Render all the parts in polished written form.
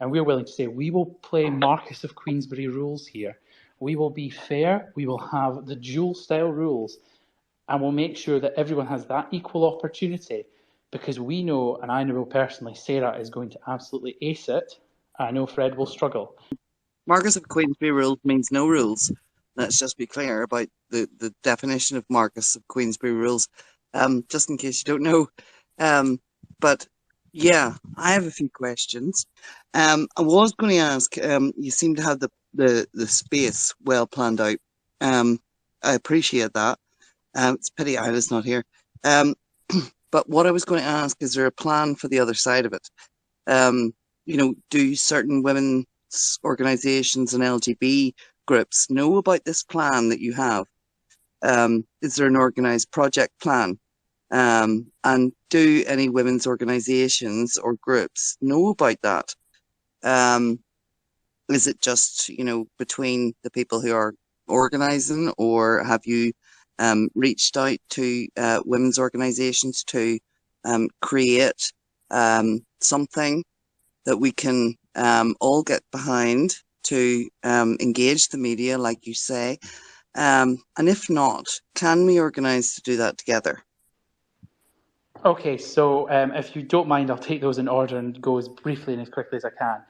And we're willing to say, we will play Marcus of Queensberry rules here. We will be fair. We will have the dual-style rules. And we'll make sure that everyone has that equal opportunity, because we know, and I know personally, Sarah is going to absolutely ace it. I know Fred will struggle. Marcus of Queensberry rules means no rules. Let's just be clear about the definition of Marcus of Queensberry rules, just in case you don't know. But yeah, I have a few questions. I was going to ask, you seem to have the space well planned out. I appreciate that. It's a pity Isla's not here. But what I was going to ask, is there a plan for the other side of it? Do certain women's organizations and LGBT groups know about this plan that you have? Is there an organized project plan? And do any women's organizations or groups know about that? Is it just, between the people who are organizing, or have you reached out to women's organizations to create something that we can all get behind to engage the media, like you say? And if not, can we organise to do that together? Okay, so if you don't mind, I'll take those in order and go as briefly and as quickly as I can.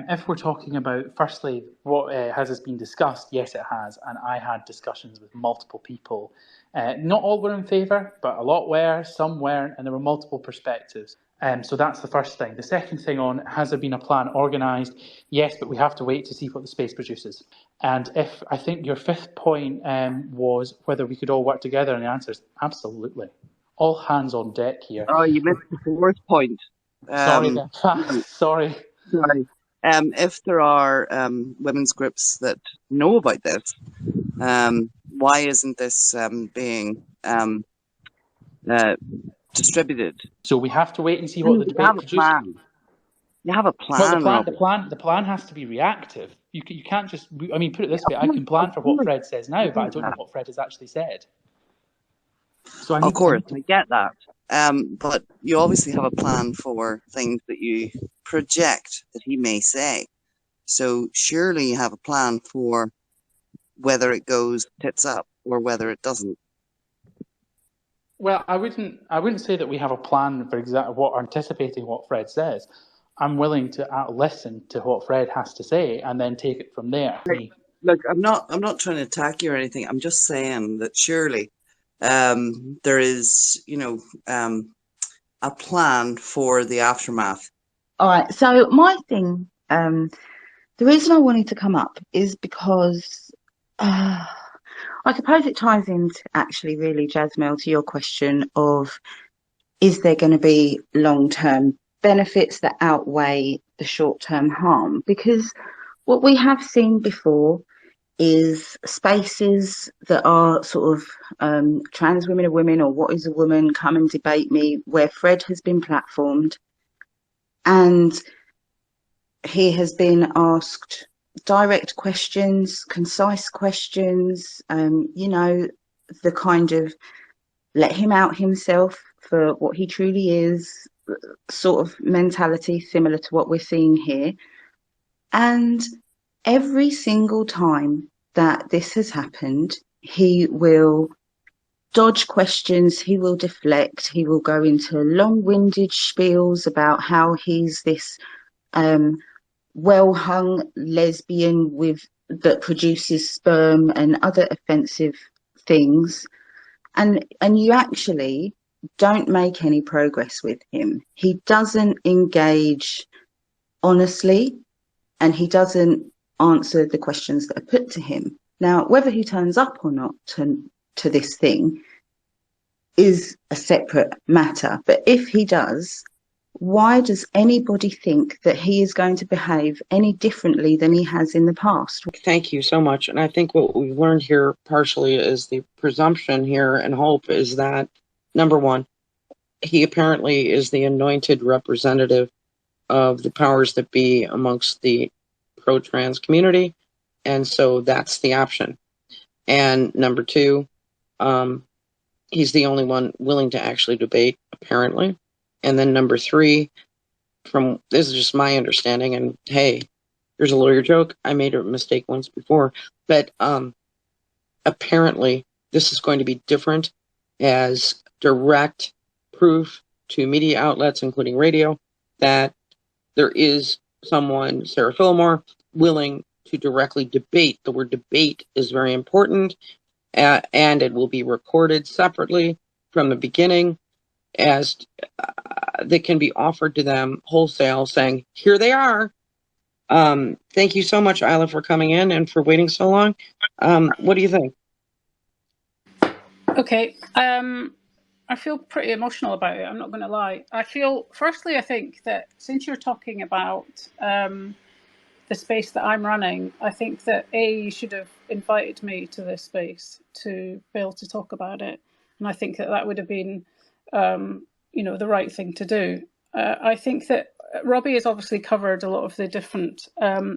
If we're talking about, firstly, what has been discussed, yes, it has. And I had discussions with multiple people. Not all were in favour, but a lot were, some weren't, and there were multiple perspectives. So that's the first thing. The second thing on, has there been a plan organised? Yes, but we have to wait to see what the space produces. And if I think your fifth point was whether we could all work together, and the answer is absolutely. All hands on deck here. Oh, you missed the fourth point. Sorry. Sorry. If there are women's groups that know about this, why isn't this being distributed? So we have to wait and see what the debate produces. You have a plan. Well, the plan has to be reactive. You can't just. I mean, put it this way: I can plan for what Fred says now, but I don't know what Fred has actually said. So of course, I get that. But you obviously have a plan for things that you project that he may say. So surely you have a plan for whether it goes tits up or whether it doesn't. Well, I wouldn't say that we have a plan for anticipating what Fred says. I'm willing to listen to what Fred has to say and then take it from there. Look, I'm not trying to attack you or anything. I'm just saying that surely there is, a plan for the aftermath. All right. So my thing, the reason I wanted to come up is because I suppose it ties into actually really, Jasmine, to your question of, is there going to be long-term benefits that outweigh the short-term harm? Because what we have seen before is spaces that are sort of trans women are women, or what is a woman, come and debate me, where Fred has been platformed and he has been asked direct questions, concise questions, the kind of let him out himself for what he truly is sort of mentality, similar to what we're seeing here. And every single time that this has happened, he will dodge questions, he will deflect, he will go into long-winded spiels about how he's this well-hung lesbian that produces sperm and other offensive things. And you actually don't make any progress with him. He doesn't engage honestly, and he doesn't answer the questions that are put to him. Now, whether he turns up or not to this thing is a separate matter. But if he does, why does anybody think that he is going to behave any differently than he has in the past? Thank you so much. And I think what we've learned here partially is the presumption here and hope is that, number one, he apparently is the anointed representative of the powers that be amongst the pro-trans community. And so that's the option. And number two, he's the only one willing to actually debate, apparently. And then number three, from this is just my understanding, and hey, here's a lawyer joke. I made a mistake once before, but apparently this is going to be different as direct proof to media outlets, including radio, that there is someone, Sarah Fillmore, willing to directly debate. The word debate is very important, and it will be recorded separately from the beginning as that can be offered to them wholesale, saying, here they are. Thank you so much, Isla, for coming in and for waiting so long. What do you think? Okay. I feel pretty emotional about it. I'm not going to lie. Firstly, I think that since you're talking about the space that I'm running, I think that you should have invited me to this space to be able to talk about it. And I think that would have been, the right thing to do. I think that Robbie has obviously covered a lot of the different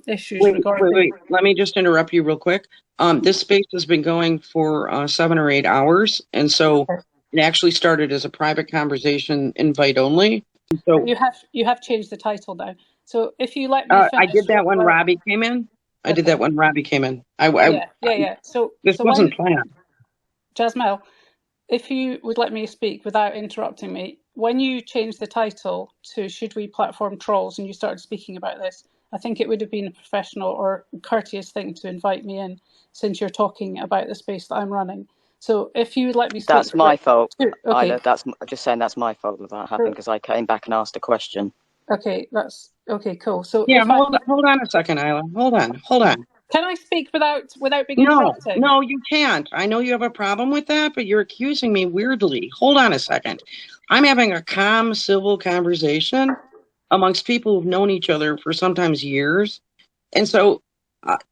issues regarding. Wait. Let me just interrupt you real quick. This space has been going for 7 or 8 hours, and so it actually started as a private conversation, invite only. So you have changed the title now. So if you let me finish, I did that when Robbie came in. I did that when Robbie came in. Yeah. So this wasn't planned. Jasmel, if you would let me speak without interrupting me, when you changed the title to Should We Platform Trolls and you started speaking about this, I think it would have been a professional or courteous thing to invite me in, since you're talking about the space that I'm running. So if you would let me speak. That's my fault. Okay. Isla, that's just saying that's my fault that happened because I came back and asked a question. Okay, that's okay, cool. So yeah, hold on a second, Isla. Hold on. Can I speak without being interrupted? No, you can't. I know you have a problem with that, but you're accusing me weirdly. Hold on a second. I'm having a calm, civil conversation amongst people who've known each other for sometimes years. And so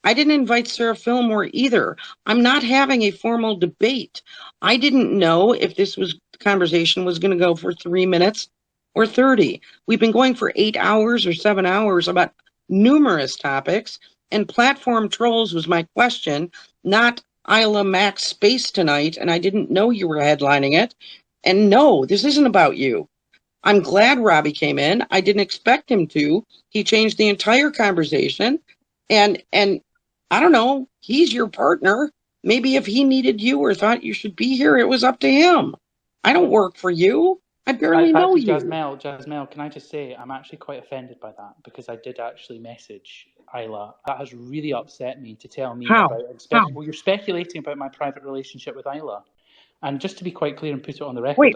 I didn't invite Sarah Fillmore either. I'm not having a formal debate. I didn't know if this conversation was going to go for 3 minutes or 30. We've been going for 8 hours or 7 hours about numerous topics, and platform trolls was my question, not Isla Max Space tonight, and I didn't know you were headlining it. And no, this isn't about you. I'm glad Robbie came in. I didn't expect him to. He changed the entire conversation. And I don't know, he's your partner. Maybe if he needed you or thought you should be here, it was up to him. I don't work for you. I barely know you. Jasmel, can I just say I'm actually quite offended by that, because I did actually message Isla. That has really upset me to tell me How? Well, you're speculating about my private relationship with Isla. And just to be quite clear and put it on the record. Wait,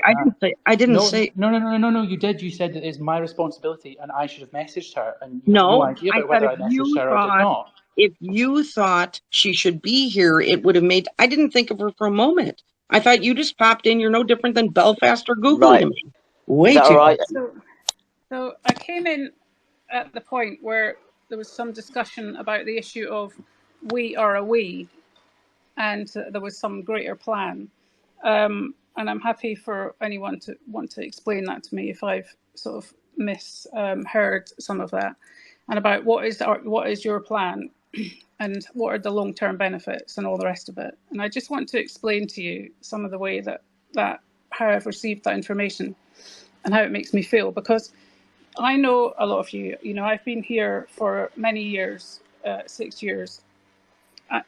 I didn't say. No, you did. You said that it's my responsibility and I should have messaged her. And you have no idea about whether I messaged her or did not. If you thought she should be here, it would have made. I didn't think of her for a moment. I thought you just popped in. You're no different than Belfast or Google to me. Way too. Right? So I came in at the point where there was some discussion about the issue of we are a we, and there was some greater plan. And I'm happy for anyone to want to explain that to me if I've sort of misheard some of that, and about what is your plan and what are the long-term benefits and all the rest of it. And I just want to explain to you some of the way that how I've received that information and how it makes me feel, because I know a lot of you. I've been here for many years, 6 years.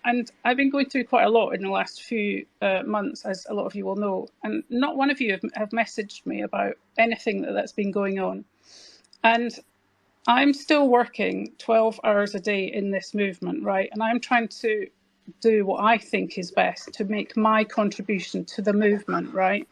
And I've been going through quite a lot in the last few months, as a lot of you will know. And not one of you have messaged me about anything that's been going on. And I'm still working 12 hours a day in this movement, right? And I'm trying to do what I think is best to make my contribution to the movement, right?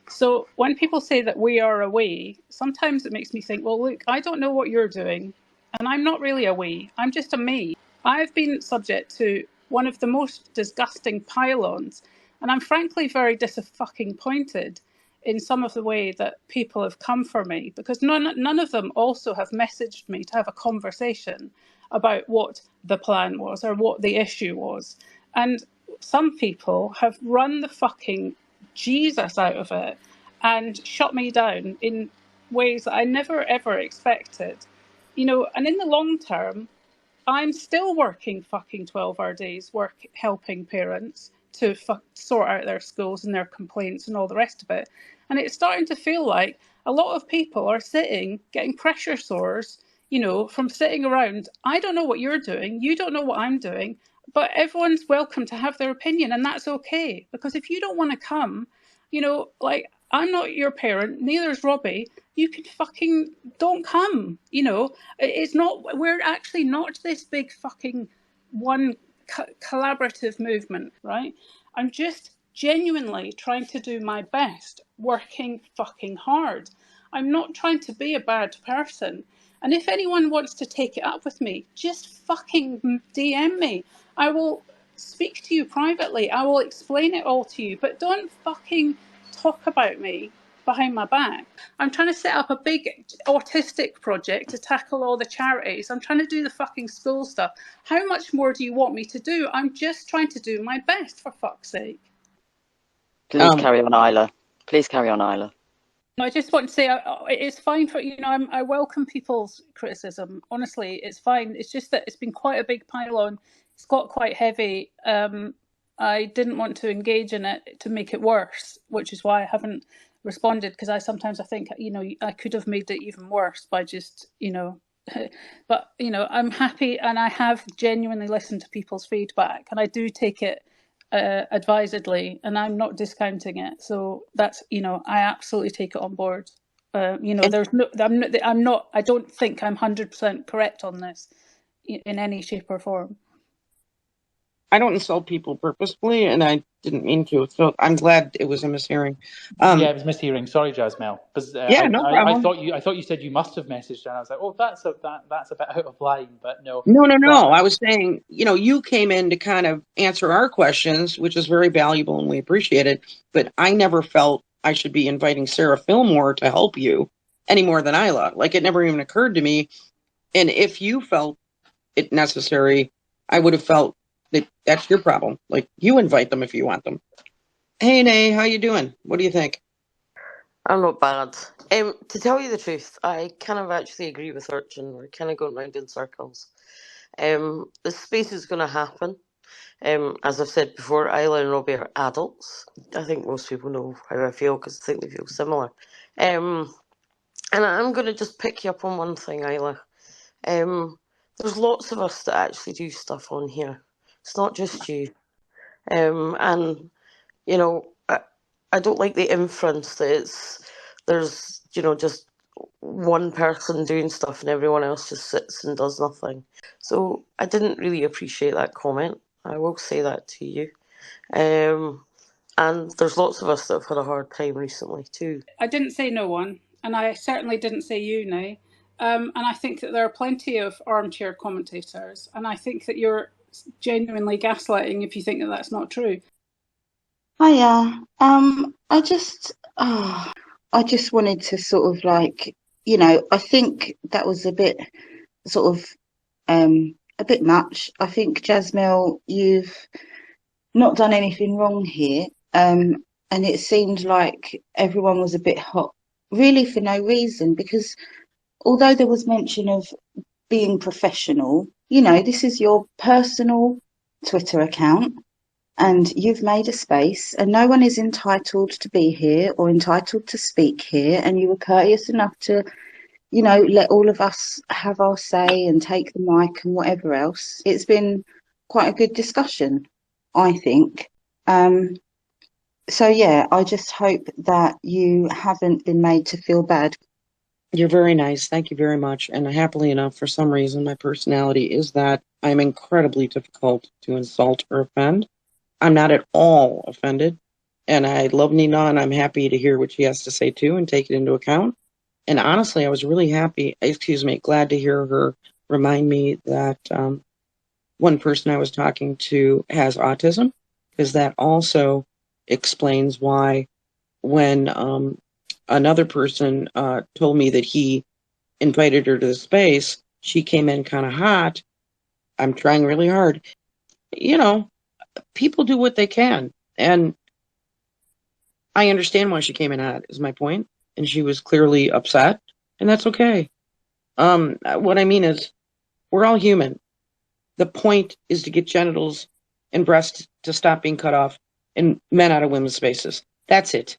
So when people say that we are a we, sometimes it makes me think, well, look, I don't know what you're doing. And I'm not really a we, I'm just a me. I've been subject to one of the most disgusting pylons, and I'm frankly very disappointed in some of the way that people have come for me, because none of them also have messaged me to have a conversation about what the plan was or what the issue was. And some people have run the fucking Jesus out of it and shut me down in ways that I never ever expected. And in the long term, I'm still working fucking 12-hour days, helping parents to sort out their schools and their complaints and all the rest of it. And it's starting to feel like A lot of people are sitting, getting pressure sores, from sitting around. I don't know what you're doing. You don't know what I'm doing. But everyone's welcome to have their opinion, and that's okay. Because if you don't want to come, like, I'm not your parent, neither is Robbie. You can fucking don't come. It's not. We're actually not this big fucking one collaborative movement, right? I'm just genuinely trying to do my best, working fucking hard. I'm not trying to be a bad person. And if anyone wants to take it up with me, just fucking DM me. I will speak to you privately. I will explain it all to you. But don't fucking talk about me behind my back. I'm trying to set up a big autistic project to tackle all the charities. I'm trying to do the fucking school stuff. How much more do you want me to do? I'm just trying to do my best, for fuck's sake. Please carry on, Isla. Please carry on, Isla. I just want to say it's fine for, I welcome people's criticism. Honestly, it's fine. It's just that it's been quite a big pile-on. It's got quite heavy. I didn't want to engage in it to make it worse, which is why I haven't responded, because I think, I could have made it even worse by just, but, I'm happy, and I have genuinely listened to people's feedback, and I do take it advisedly, and I'm not discounting it. So that's, I absolutely take it on board. There's no, I'm not, I don't think I'm 100% correct on this in any shape or form. I don't insult people purposefully, and I didn't mean to. So I'm glad it was a mishearing. Yeah, it was mishearing. Sorry, Jasmel. Yeah, no problem. I thought you said you must have messaged, and I was like, oh, that's a bit out of line, but no. No. I was saying, you came in to kind of answer our questions, which is very valuable, and we appreciate it. But I never felt I should be inviting Sarah Fillmore to help you any more than Isla. Like, it never even occurred to me. And if you felt it necessary, I would have felt that's your problem. Like, you invite them if you want them. Hey, Nay, how you doing? What do you think? I'm not bad. To tell you the truth, I kind of actually agree with Urchin. We're kind of going round in circles. The space is going to happen. As I've said before, Isla and Robbie are adults. I think most people know how I feel, because I think they feel similar. And I'm going to just pick you up on one thing, Isla. There's lots of us that actually do stuff on here. It's not just you. And, I don't like the inference that there's, just one person doing stuff and everyone else just sits and does nothing. So I didn't really appreciate that comment. I will say that to you. And there's lots of us that have had a hard time recently too. I didn't say no one, and I certainly didn't say you, Nay. And I think that there are plenty of armchair commentators, and I think that you're genuinely gaslighting if you think that that's not true. Hiya. I just wanted to sort of like, I think that was a bit sort of a bit much. I think, Jasmel, you've not done anything wrong here. And it seemed like everyone was a bit hot, really for no reason, because although there was mention of being professional, this is your personal Twitter account, and you've made a space, and no one is entitled to be here or entitled to speak here, and you were courteous enough to, let all of us have our say and take the mic and whatever else. It's been quite a good discussion, I think. So yeah, I just hope that you haven't been made to feel bad. You're very nice. Thank you very much. And happily enough, for some reason, my personality is that I'm incredibly difficult to insult or offend. I'm not at all offended. And I love Nina, and I'm happy to hear what she has to say too and take it into account. And honestly, I was really glad to hear her remind me that one person I was talking to has autism, because that also explains why when another person told me that he invited her to the space, she came in kind of hot. I'm trying really hard. People do what they can. And I understand why she came in hot, is my point. And she was clearly upset, and that's okay. What I mean is, we're all human. The point is to get genitals and breasts to stop being cut off and men out of women's spaces. That's it.